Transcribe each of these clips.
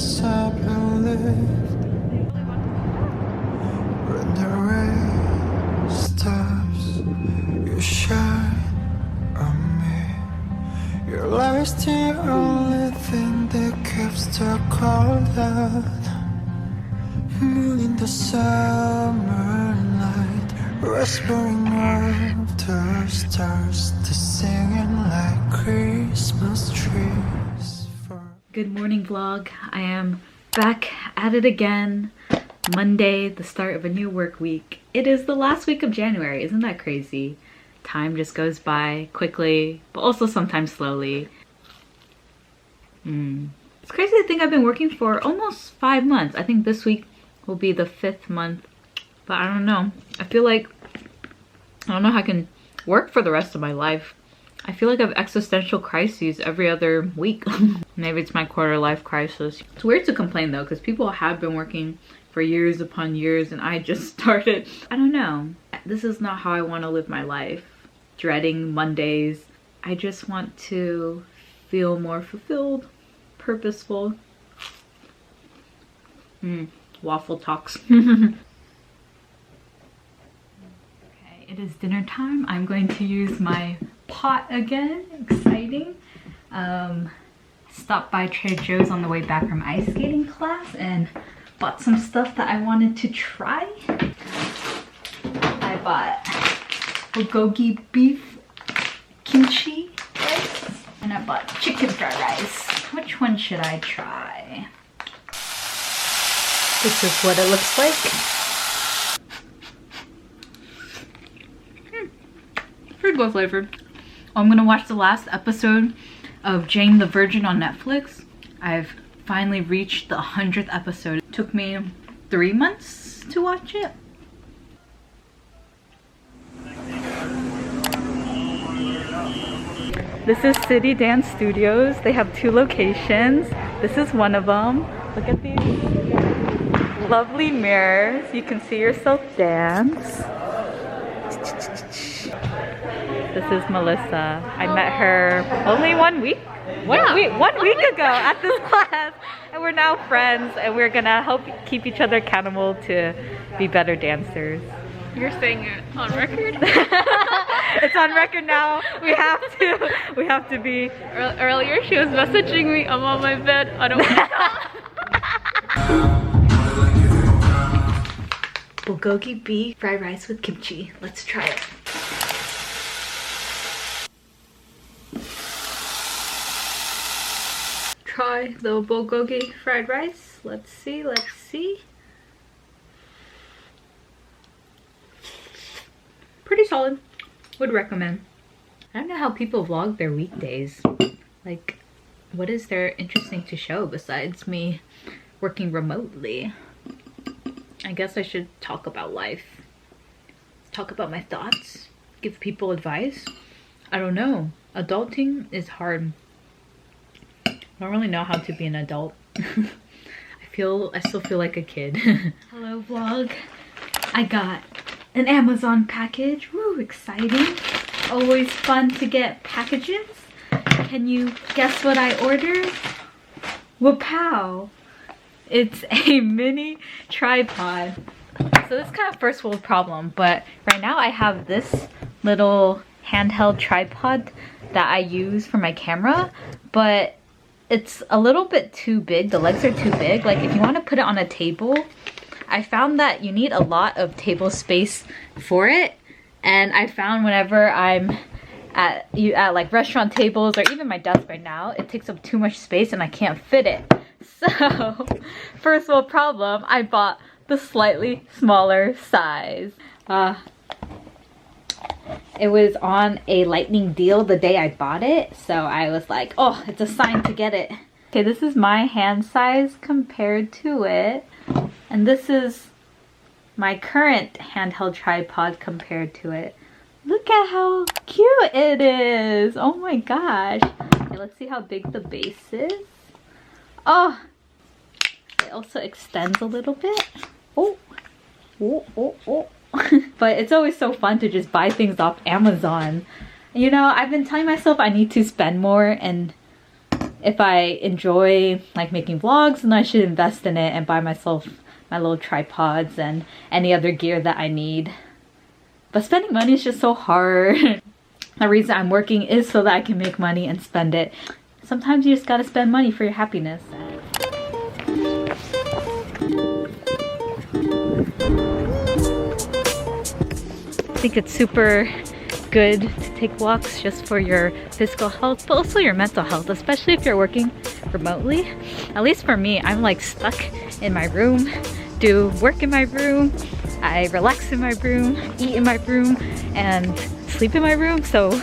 rise up and lift. When the rain stops, you shine on me. Your light is the only thing that keeps the cold out. Moon in the summer night, whispering of the stars, to singing like Christmas trees. Good morning vlog. I am back at it again. Monday, the start of a new work week. It is the last week of January. Isn't that crazy? Time just goes by quickly, but also sometimes slowly. It's crazy to think I've been working for almost 5 months. I think this week will be the 5th month, but I don't know. I feel like I don't know how I can work for the rest of my life. I feel like I have existential crises every other week. Maybe it's my quarter life crisis. It's weird to complain though, because people have been working for years upon years and I just started. I don't know. This is not how I want to live my life. Dreading Mondays. I just want to feel more fulfilled, purposeful. Waffle talks. Okay, it is dinner time. I'm going to use my pot again. Exciting. Stopped by Trader Joe's on the way back from ice skating class and bought some stuff that I wanted to try. I bought bulgogi beef kimchi rice and I bought chicken fried rice. Which one should I try? This is what it looks like. Pretty good flavor. I'm gonna watch the last episode of Jane the Virgin on Netflix. I've finally reached the 100th episode. It took me 3 months to watch it. This is City Dance Studios. They have 2 locations. This is one of them. Look at these lovely mirrors. You can see yourself dance. This is Melissa. I met her only 1 week. One week ago at this class, and we're now friends, and we're gonna help keep each other accountable to be better dancers. You're saying it on record? It's on record now. We have to be. Earlier she was messaging me, I'm on my bed, I don't want to talk. Bulgogi beef fried rice with kimchi. Let's try it. Try the bulgogi fried rice. Let's see. Pretty solid. Would recommend. I don't know how people vlog their weekdays. Like, what is there interesting to show besides me working remotely? I guess I should talk about life. Talk about my thoughts. Give people advice. I don't know. Adulting is hard. I don't really know how to be an adult. I still feel like a kid. Hello vlog. I got an Amazon package. Woo, exciting. Always fun to get packages. Can you guess what I ordered? Wapow. It's a mini tripod. So this is kind of first world problem, but right now I have this little handheld tripod that I use for my camera, but it's a little bit too big. The legs are too big. Like if you want to put it on a table, I found that you need a lot of table space for it. And I found whenever I'm at like restaurant tables or even my desk right now, it takes up too much space and I can't fit it. So, first world problem, I bought the slightly smaller size. It was on a lightning deal the day I bought it, so I was like, oh, it's a sign to get it. Okay, this is my hand size compared to it, and this is my current handheld tripod compared to it. Look at how cute it is! Oh my gosh. Okay, let's see how big the base is. Oh, it also extends a little bit. Oh. But it's always so fun to just buy things off Amazon. You know, I've been telling myself I need to spend more, and if I enjoy like making vlogs, then I should invest in it and buy myself my little tripods and any other gear that I need. But spending money is just so hard. The reason I'm working is so that I can make money and spend it. Sometimes you just gotta spend money for your happiness. I think it's super good to take walks just for your physical health, but also your mental health, especially if you're working remotely. At least for me, I'm like stuck in my room, do work in my room, I relax in my room, eat in my room, and sleep in my room. So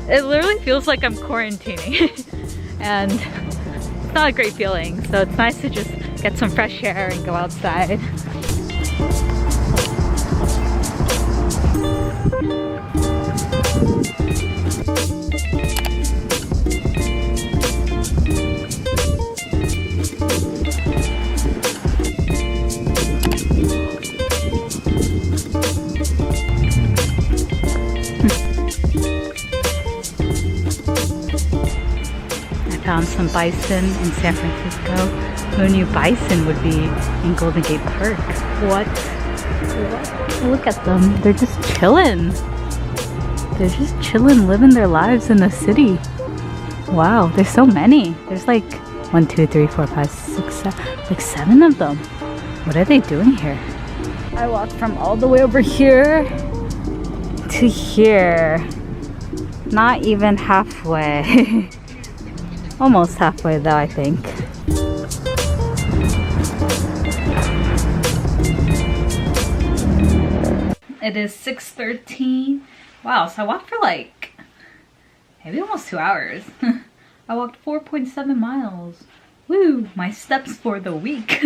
it literally feels like I'm quarantining. And it's not a great feeling. So it's nice to just get some fresh air and go outside. Found some bison in San Francisco. Who knew bison would be in Golden Gate Park? What? Look at them. They're just chilling. They're just chilling, living their lives in the city. Wow, there's so many. There's like 1, 2, 3, 4, 5, 6, 7, like 7 of them. What are they doing here? I walked from all the way over here to here. Not even halfway. Almost halfway though, I think. It is 6:13. Wow, so I walked for like maybe almost 2 hours. I walked 4.7 miles. Woo, my steps for the week.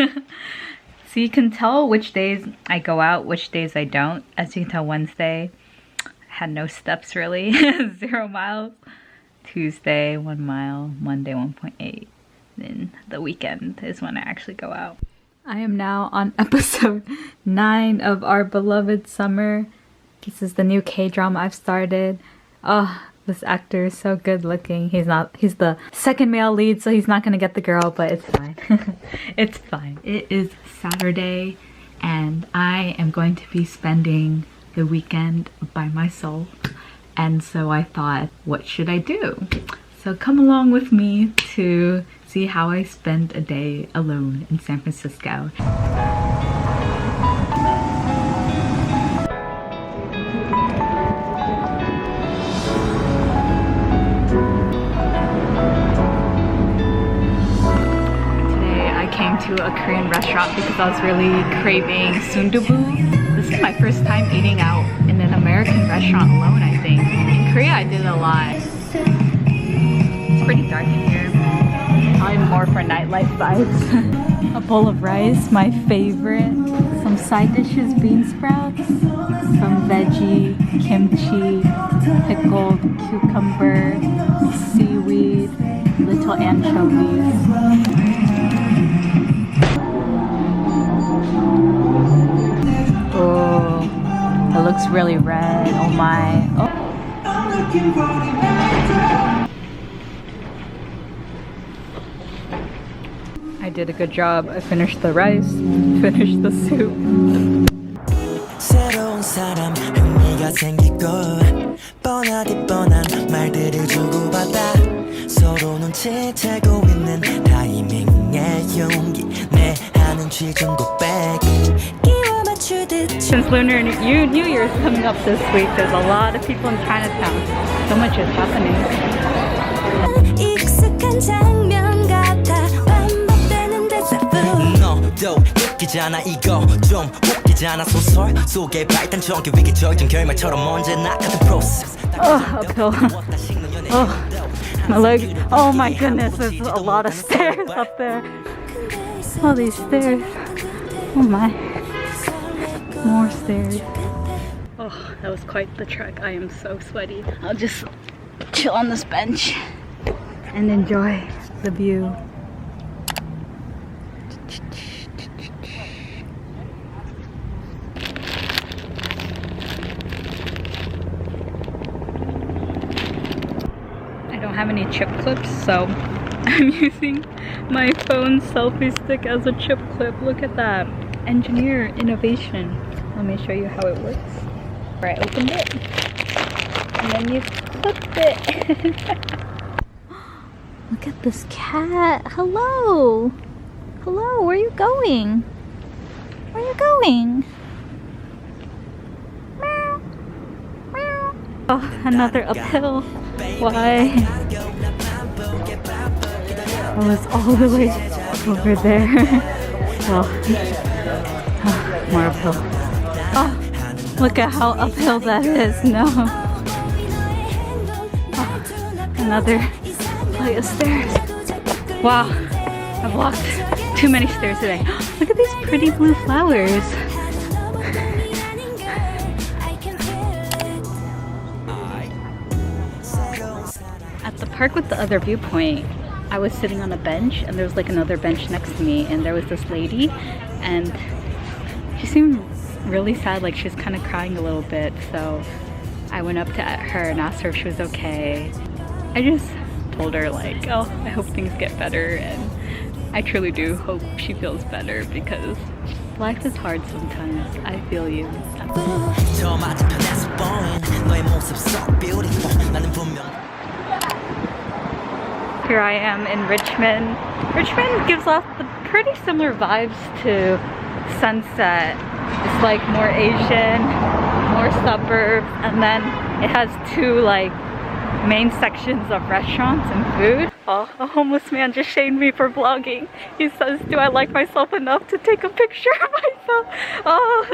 So you can tell which days I go out, which days I don't. As you can tell, Wednesday I had no steps really. 0 miles. Tuesday 1 mile, Monday 1.8. Then the weekend is when I actually go out. I am now on episode 9 of Our Beloved Summer. This is the new K-drama I've started. Oh, this actor is so good looking. He's the second male lead, so he's not gonna get the girl, but it's fine. It's fine. It is Saturday and I am going to be spending the weekend by myself. And so I thought, what should I do? So come along with me to see how I spend a day alone in San Francisco. Today I came to a Korean restaurant because I was really craving sundubu. This is my first time eating out in an American restaurant alone, I think. In Korea, I did a lot. It's pretty dark in here. Probably more for nightlife vibes. A bowl of rice, my favorite. Some side dishes, bean sprouts. Some veggie, kimchi, pickled cucumber, seaweed, little anchovies. Oh, it looks really red. Oh my. Oh. I did a good job. I finished the rice, finished the soup. 새로운 사람 흥미가 생기고 뻔하디 뻔한 말들을 주고받아 서로 눈치채고 있는 타이밍의 용기 내 하는 취중 고백 끼워 맞추듯. Since Lunar New Year is coming up this week, there's a lot of people in Chinatown. So much is happening. 익숙한 장면 같아 반복되는 데자부 너도 느끼잖아 이거 좀 웃기잖아 소설 속의 발단적인 위기적인 결말처럼 언제나 같은 프로세스. Oh, uphill. Oh, my leg. Oh my goodness, there's a lot of stairs up there. All these stairs. Oh my. More stairs. Oh, that was quite the trek. I am so sweaty. I'll just chill on this bench and enjoy the view. I don't have any chip clips, so I'm using my phone selfie stick as a chip clip. Look at that. Engineer innovation. Let me show you how it works. Where I opened it. And then you clip it. Look at this cat. Hello. Hello, where are you going? Where are you going? Meow. Meow. Oh, another uphill. Why? I was all the way over there. Well, more uphill. Oh, look at how uphill that is. No. Oh, another flight of stairs. Wow, I've walked too many stairs today. Look at these pretty blue flowers. At the park with the other viewpoint, I was sitting on a bench and there was like another bench next to me, and there was this lady and she seemed really sad, like she was kind of crying a little bit. So I went up to her and asked her if she was okay. I just told her like, oh, I hope things get better, and I truly do hope she feels better because life is hard sometimes. I feel you. Here I am in Richmond. Richmond gives off the pretty similar vibes to Sunset. It's like more Asian, more suburbs, and then it has two like main sections of restaurants and food. Oh, a homeless man just shamed me for vlogging. He says, do I like myself enough to take a picture of myself? Oh.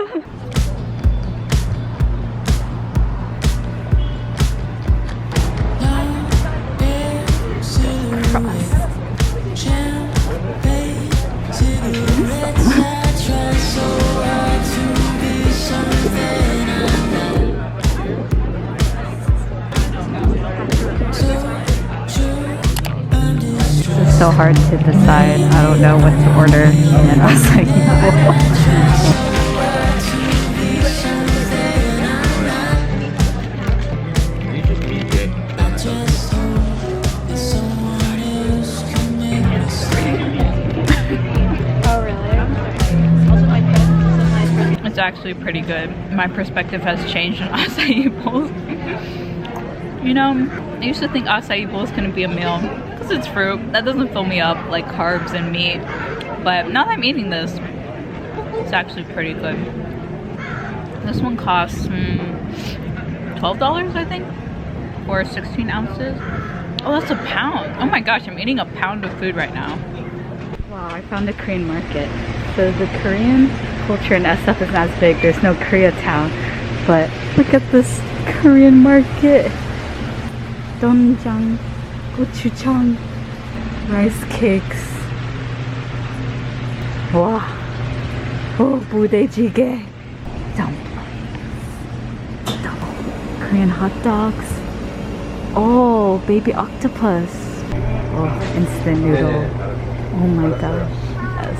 It's so hard to decide. I don't know what to order, and I was like, oh really? It's actually pretty good. My perspective has changed on acai bowls. You know, I used to think acai bowl is gonna be a meal because it's fruit. That doesn't fill me up like carbs and meat. But now that I'm eating this, it's actually pretty good. This one costs $12, I think, for 16 ounces. Oh, that's a pound. Oh my gosh, I'm eating a pound of food right now. Wow, I found a Korean market. So the Korean culture in SF isn't as big. There's no Koreatown. But look at this Korean market. Doenjang, gochujang, rice cakes. Wow. Oh, budae-jjigae. Korean hot dogs. Oh, baby octopus. Oh, instant noodle. Oh my gosh. Yes.